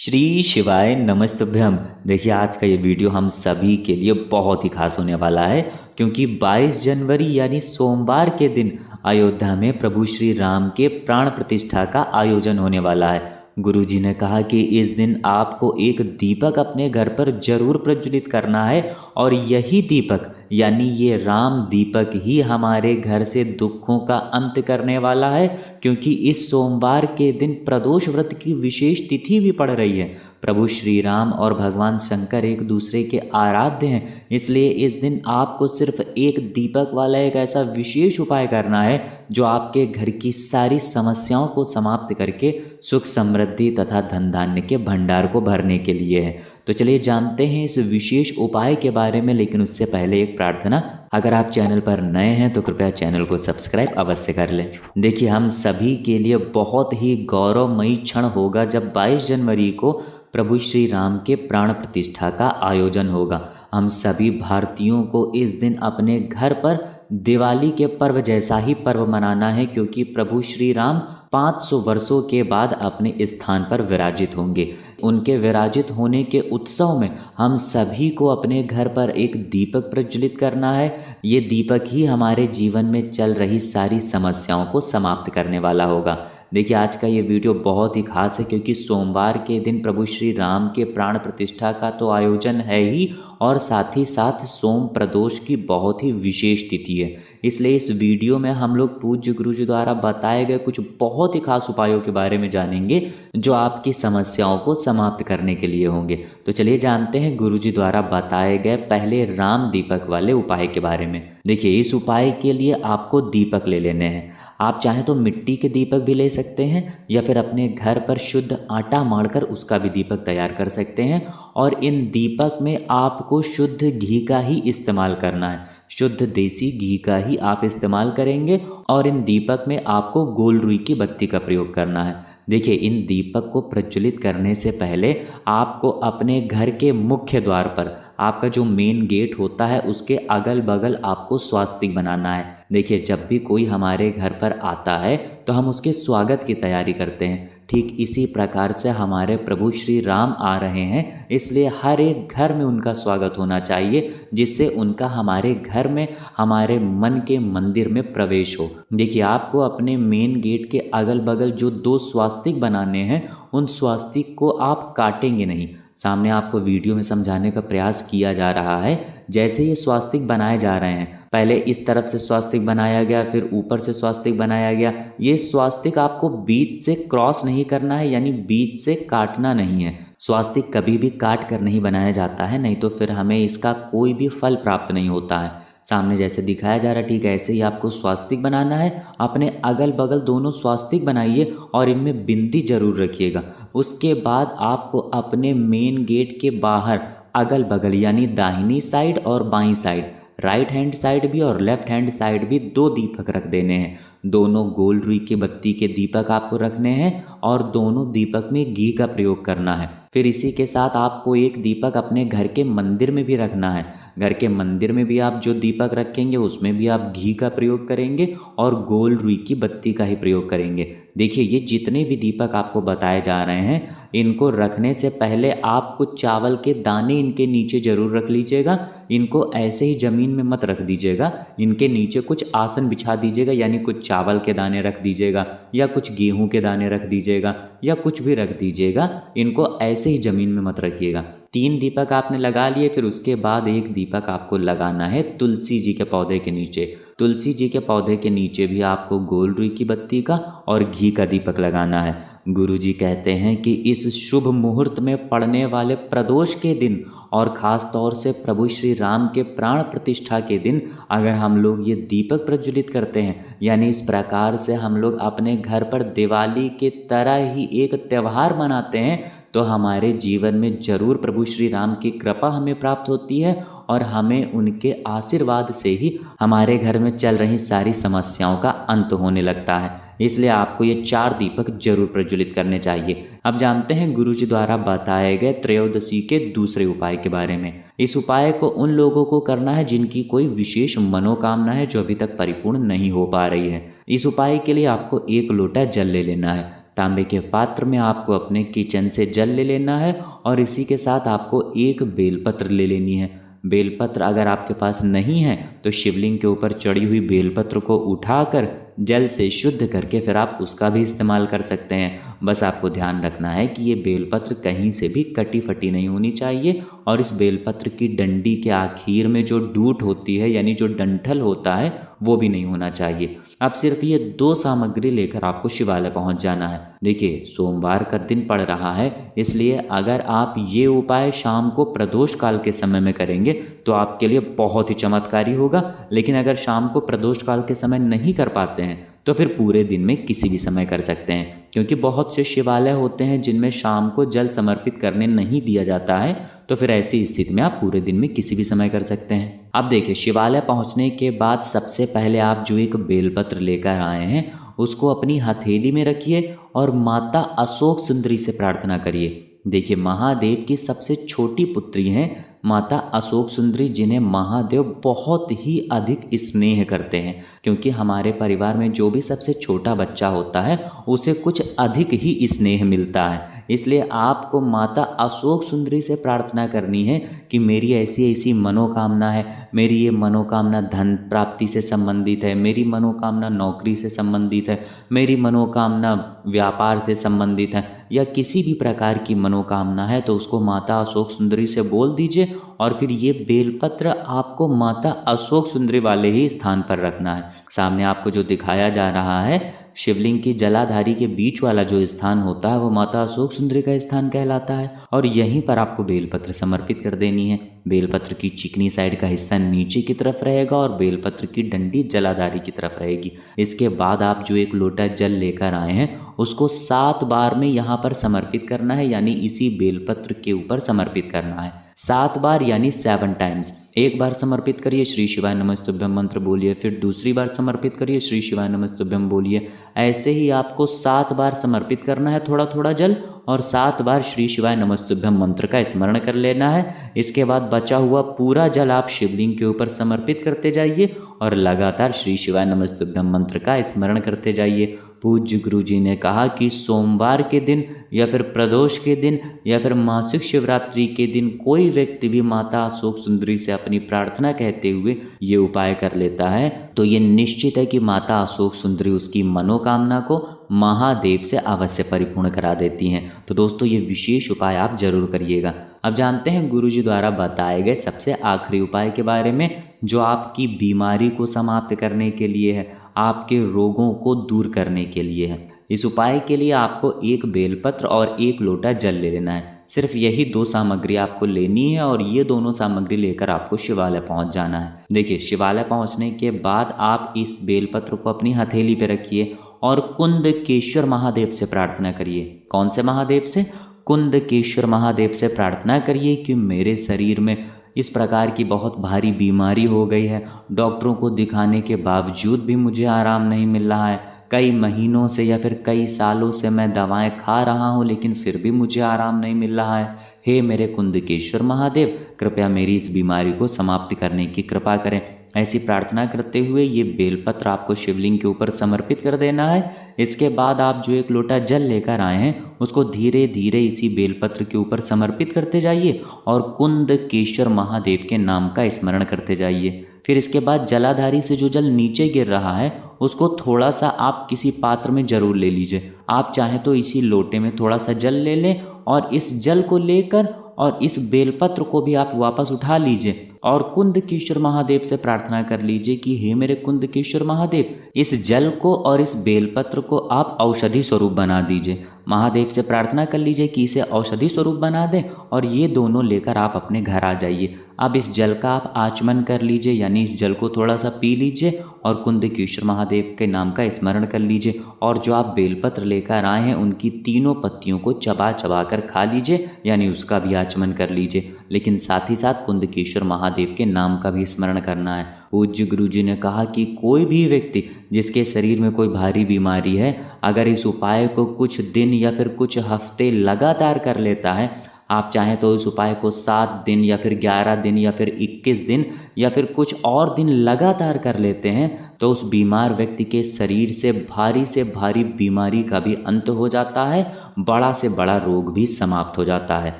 श्री शिवाय नमस्तभ्यम। देखिए आज का ये वीडियो हम सभी के लिए बहुत ही खास होने वाला है, क्योंकि 22 जनवरी यानी सोमवार के दिन अयोध्या में प्रभु श्री राम के प्राण प्रतिष्ठा का आयोजन होने वाला है। गुरुजी ने कहा कि इस दिन आपको एक दीपक अपने घर पर जरूर प्रज्वलित करना है, और यही दीपक यानी ये राम दीपक ही हमारे घर से दुखों का अंत करने वाला है। क्योंकि इस सोमवार के दिन प्रदोष व्रत की विशेष तिथि भी पड़ रही है। प्रभु श्री राम और भगवान शंकर एक दूसरे के आराध्य हैं, इसलिए इस दिन आपको सिर्फ एक दीपक वाला एक ऐसा विशेष उपाय करना है जो आपके घर की सारी समस्याओं को समाप्त करके सुख समृद्धि तथा धन धान्य के भंडार को भरने के लिए है। तो चलिए जानते हैं इस विशेष उपाय के बारे में, लेकिन उससे पहले एक प्रार्थना। अगर आप चैनल पर नए हैं तो कृपया चैनल को सब्सक्राइब अवश्य कर लें। देखिए हम सभी के लिए बहुत ही गौरवमयी क्षण होगा जब 22 जनवरी को प्रभु श्री राम के प्राण प्रतिष्ठा का आयोजन होगा। हम सभी भारतीयों को इस दिन अपने घर पर दिवाली के पर्व जैसा ही पर्व मनाना है, क्योंकि प्रभु श्री राम 500 वर्षों के बाद अपने स्थान पर विराजित होंगे। उनके विराजित होने के उत्सव में हम सभी को अपने घर पर एक दीपक प्रज्वलित करना है। ये दीपक ही हमारे जीवन में चल रही सारी समस्याओं को समाप्त करने वाला होगा। देखिए आज का ये वीडियो बहुत ही खास है, क्योंकि सोमवार के दिन प्रभु श्री राम के प्राण प्रतिष्ठा का तो आयोजन है ही, और साथ ही साथ सोम प्रदोष की बहुत ही विशेष तिथि है। इसलिए इस वीडियो में हम लोग पूज्य गुरु जी द्वारा बताए गए कुछ बहुत ही खास उपायों के बारे में जानेंगे, जो आपकी समस्याओं को समाप्त करने के लिए होंगे। तो चलिए जानते हैं गुरु जी द्वारा बताए गए पहले राम दीपक वाले उपाय के बारे में। देखिए इस उपाय के लिए आपको दीपक ले लेने हैं। आप चाहें तो मिट्टी के दीपक भी ले सकते हैं, या फिर अपने घर पर शुद्ध आटा मारकर उसका भी दीपक तैयार कर सकते हैं। और इन दीपक में आपको शुद्ध घी का ही इस्तेमाल करना है। शुद्ध देसी घी का ही आप इस्तेमाल करेंगे, और इन दीपक में आपको गोल रुई की बत्ती का प्रयोग करना है। देखिए इन दीपक को प्रज्वलित करने से पहले आपको अपने घर के मुख्य द्वार पर, आपका जो मेन गेट होता है उसके अगल बगल आपको स्वास्तिक बनाना है। देखिए जब भी कोई हमारे घर पर आता है तो हम उसके स्वागत की तैयारी करते हैं। ठीक इसी प्रकार से हमारे प्रभु श्री राम आ रहे हैं, इसलिए हर एक घर में उनका स्वागत होना चाहिए, जिससे उनका हमारे घर में, हमारे मन के मंदिर में प्रवेश हो। देखिए आपको अपने मेन गेट के अगल बगल जो 2 स्वास्तिक बनाने हैं, उन स्वास्तिक को आप काटेंगे नहीं। सामने आपको वीडियो में समझाने का प्रयास किया जा रहा है। जैसे ये स्वास्तिक बनाए जा रहे हैं, पहले इस तरफ से स्वास्तिक बनाया गया, फिर ऊपर से स्वास्तिक बनाया गया। ये स्वास्तिक आपको बीच से क्रॉस नहीं करना है, यानी बीच से काटना नहीं है। स्वास्तिक कभी भी काट कर नहीं बनाया जाता है, नहीं तो फिर हमें इसका कोई भी फल प्राप्त नहीं होता है। सामने जैसे दिखाया जा रहा है ठीक ऐसे ही आपको स्वास्तिक बनाना है। अपने अगल बगल दोनों स्वास्तिक बनाइए और इनमें बिंदी जरूर रखिएगा। उसके बाद आपको अपने मेन गेट के बाहर अगल बगल यानी दाहिनी साइड और बाईं साइड, राइट हैंड साइड भी और लेफ्ट हैंड साइड भी 2 दीपक रख देने हैं। दोनों गोल रुई की बत्ती के दीपक आपको रखने हैं, और दोनों दीपक में घी का प्रयोग करना है। फिर इसी के साथ आपको एक दीपक अपने घर के मंदिर में भी रखना है। घर के मंदिर में भी आप जो दीपक रखेंगे उसमें भी आप घी का प्रयोग करेंगे और गोल रुई की बत्ती का ही प्रयोग करेंगे। देखिए ये जितने भी दीपक आपको बताए जा रहे हैं, इनको रखने से पहले आप कुछ चावल के दाने इनके नीचे जरूर रख लीजिएगा। इनको ऐसे ही ज़मीन में मत रख दीजिएगा, इनके नीचे कुछ आसन बिछा दीजिएगा, यानी कुछ चावल के दाने रख दीजिएगा, या कुछ गेहूं के दाने रख दीजिएगा, या कुछ भी रख दीजिएगा। इनको ऐसे ही ज़मीन में मत रखिएगा। 3 दीपक आपने लगा लिए, फिर उसके बाद एक दीपक आपको लगाना है तुलसी जी के पौधे के नीचे। तुलसी जी के पौधे के नीचे भी आपको गोल रुई की बत्ती का और घी का दीपक लगाना है। गुरुजी कहते हैं कि इस शुभ मुहूर्त में पड़ने वाले प्रदोष के दिन, और ख़ास तौर से प्रभु श्री राम के प्राण प्रतिष्ठा के दिन, अगर हम लोग ये दीपक प्रज्वलित करते हैं, यानी इस प्रकार से हम लोग अपने घर पर दिवाली के तरह ही एक त्यौहार मनाते हैं, तो हमारे जीवन में जरूर प्रभु श्री राम की कृपा हमें प्राप्त होती है, और हमें उनके आशीर्वाद से ही हमारे घर में चल रही सारी समस्याओं का अंत होने लगता है। इसलिए आपको ये 4 दीपक जरूर प्रज्वलित करने चाहिए। अब जानते हैं गुरुजी द्वारा बताए गए त्रयोदशी के दूसरे उपाय के बारे में। इस उपाय को उन लोगों को करना है जिनकी कोई विशेष मनोकामना है जो अभी तक परिपूर्ण नहीं हो पा रही है। इस उपाय के लिए आपको 1 लोटा जल ले लेना है, तांबे के पात्र में आपको अपने किचन से जल ले लेना है और इसी के साथ आपको एक बेलपत्र ले लेनी है। बेलपत्र अगर आपके पास नहीं है तो शिवलिंग के ऊपर चढ़ी हुई बेलपत्र को उठाकर जल से शुद्ध करके फिर आप उसका भी इस्तेमाल कर सकते हैं। बस आपको ध्यान रखना है कि ये बेलपत्र कहीं से भी कटी फटी नहीं होनी चाहिए और इस बेलपत्र की डंडी के आखिर में जो डूट होती है यानी जो डंठल होता है वो भी नहीं होना चाहिए। अब सिर्फ ये 2 सामग्री लेकर आपको शिवालय पहुंच जाना है। देखिए सोमवार का दिन पड़ रहा है, इसलिए अगर आप ये उपाय शाम को प्रदोष काल के समय में करेंगे तो आपके लिए बहुत ही चमत्कारी होगा। लेकिन अगर शाम को प्रदोष काल के समय नहीं कर पाते हैं तो फिर पूरे दिन में किसी भी समय कर सकते हैं, क्योंकि बहुत से शिवालय होते हैं जिनमें शाम को जल समर्पित करने नहीं दिया जाता है। तो फिर ऐसी स्थिति में आप पूरे दिन में किसी भी समय कर सकते हैं। अब देखिए शिवालय पहुंचने के बाद सबसे पहले आप जो एक बेलपत्र लेकर आए हैं उसको अपनी हथेली में रखिए और माता अशोक सुंदरी से प्रार्थना करिए। देखिए महादेव की सबसे छोटी पुत्री हैं माता अशोक सुंदरी, जिन्हें महादेव बहुत ही अधिक स्नेह करते हैं, क्योंकि हमारे परिवार में जो भी सबसे छोटा बच्चा होता है उसे कुछ अधिक ही स्नेह मिलता है। इसलिए आपको माता अशोक सुंदरी से प्रार्थना करनी है कि मेरी ऐसी ऐसी मनोकामना है, मेरी ये मनोकामना धन प्राप्ति से संबंधित है, मेरी मनोकामना नौकरी से संबंधित है, मेरी मनोकामना व्यापार से संबंधित है, या किसी भी प्रकार की मनोकामना है तो उसको माता अशोक सुंदरी से बोल दीजिए। और फिर ये बेलपत्र आपको माता अशोक सुंदरी वाले ही स्थान पर रखना है। सामने आपको जो दिखाया जा रहा है शिवलिंग की जलाधारी के बीच वाला जो स्थान होता है वो माता अशोक सुंदरी का स्थान कहलाता है और यहीं पर आपको बेलपत्र समर्पित कर देनी है। बेलपत्र की चिकनी साइड का हिस्सा नीचे की तरफ रहेगा और बेलपत्र की डंडी जलाधारी की तरफ रहेगी। इसके बाद आप जो एक लोटा जल लेकर आए हैं उसको 7 बार में यहाँ पर समर्पित करना है, यानी इसी बेलपत्र के ऊपर समर्पित करना है। 7 बार यानी 7 टाइम्स। एक बार समर्पित करिए श्री शिवाय नमस्तुभ्यम मंत्र बोलिए, फिर दूसरी बार समर्पित करिए श्री शिवाय नमस्तुभ्यम बोलिए। ऐसे ही आपको 7 बार समर्पित करना है थोड़ा थोड़ा जल और 7 बार श्री शिवाय नमस्तुभ्यम मंत्र का स्मरण कर लेना है। इसके बाद बचा हुआ पूरा जल आप शिवलिंग के ऊपर समर्पित करते जाइए और लगातार श्री शिवाय नमस्तुभ्यम मंत्र का स्मरण करते जाइए। पूज्य गुरु जी ने कहा कि सोमवार के दिन या फिर प्रदोष के दिन या फिर मासिक शिवरात्रि के दिन कोई व्यक्ति भी माता अशोक सुंदरी से अपनी प्रार्थना कहते हुए ये उपाय कर लेता है तो ये निश्चित है कि माता अशोक सुंदरी उसकी मनोकामना को महादेव से अवश्य परिपूर्ण करा देती हैं। तो दोस्तों ये विशेष उपाय आप जरूर करिएगा। अब जानते हैं गुरु जी द्वारा बताए गए सबसे आखिरी उपाय के बारे में, जो आपकी बीमारी को समाप्त करने के लिए है, आपके रोगों को दूर करने के लिए है। इस उपाय के लिए आपको एक बेलपत्र और एक लोटा जल ले लेना है। सिर्फ यही 2 सामग्री आपको लेनी है और ये दोनों सामग्री लेकर आपको शिवालय पहुंच जाना है। देखिए शिवालय पहुंचने के बाद आप इस बेलपत्र को अपनी हथेली पे रखिए और कुंदकेश्वर महादेव से प्रार्थना करिए। कौन से महादेव से? कुंदकेश्वर महादेव से प्रार्थना करिए कि मेरे शरीर में इस प्रकार की बहुत भारी बीमारी हो गई है, डॉक्टरों को दिखाने के बावजूद भी मुझे आराम नहीं मिल रहा है, कई महीनों से या फिर कई सालों से मैं दवाएं खा रहा हूं लेकिन फिर भी मुझे आराम नहीं मिल रहा है। हे मेरे कुंदकेश्वर महादेव, कृपया मेरी इस बीमारी को समाप्त करने की कृपा करें। ऐसी प्रार्थना करते हुए ये बेलपत्र आपको शिवलिंग के ऊपर समर्पित कर देना है। इसके बाद आप जो एक लोटा जल लेकर आए हैं उसको धीरे धीरे इसी बेलपत्र के ऊपर समर्पित करते जाइए और कुंदकेश्वर महादेव के नाम का स्मरण करते जाइए। फिर इसके बाद जलाधारी से जो जल नीचे गिर रहा है उसको थोड़ा सा आप किसी पात्र में जरूर ले लीजिए। आप चाहें तो इसी लोटे में थोड़ा सा जल ले लें और इस जल को लेकर और इस बेलपत्र को भी आप वापस उठा लीजिए और कुंदकेश्वर महादेव से प्रार्थना कर लीजिए कि हे मेरे कुंदकेश्वर महादेव, इस जल को और इस बेलपत्र को आप औषधि स्वरूप बना दीजिए। महादेव से प्रार्थना कर लीजिए कि इसे औषधि स्वरूप बना दें और ये दोनों लेकर आप अपने घर आ जाइए। अब इस जल का आप आचमन कर लीजिए, यानी इस जल को थोड़ा सा पी लीजिए और कुंदकेश्वर महादेव के नाम का स्मरण कर लीजिए और जो आप बेलपत्र लेकर आए हैं उनकी तीनों पत्तियों को चबा चबा कर खा लीजिए, यानी उसका भी आचमन कर लीजिए। लेकिन साथ ही साथ कुंदकेश्वर महादेव के नाम का भी स्मरण करना है। पूज्य गुरु जी ने कहा कि कोई भी व्यक्ति जिसके शरीर में कोई भारी बीमारी है, अगर इस उपाय को कुछ दिन या फिर कुछ हफ्ते लगातार कर लेता है, आप चाहें तो इस उपाय को 7 दिन या फिर 11 दिन या फिर 21 दिन या फिर कुछ और दिन लगातार कर लेते हैं तो उस बीमार व्यक्ति के शरीर से भारी बीमारी का भी अंत हो जाता है, बड़ा से बड़ा रोग भी समाप्त हो जाता है।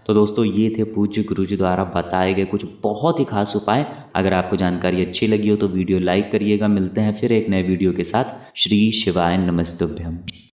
तो दोस्तों ये थे पूज्य गुरुजी द्वारा बताए गए कुछ बहुत ही खास उपाय। अगर आपको जानकारी अच्छी लगी हो तो वीडियो लाइक करिएगा। मिलते हैं फिर एक नए वीडियो के साथ। श्री शिवाय नमस्तुभ्यम।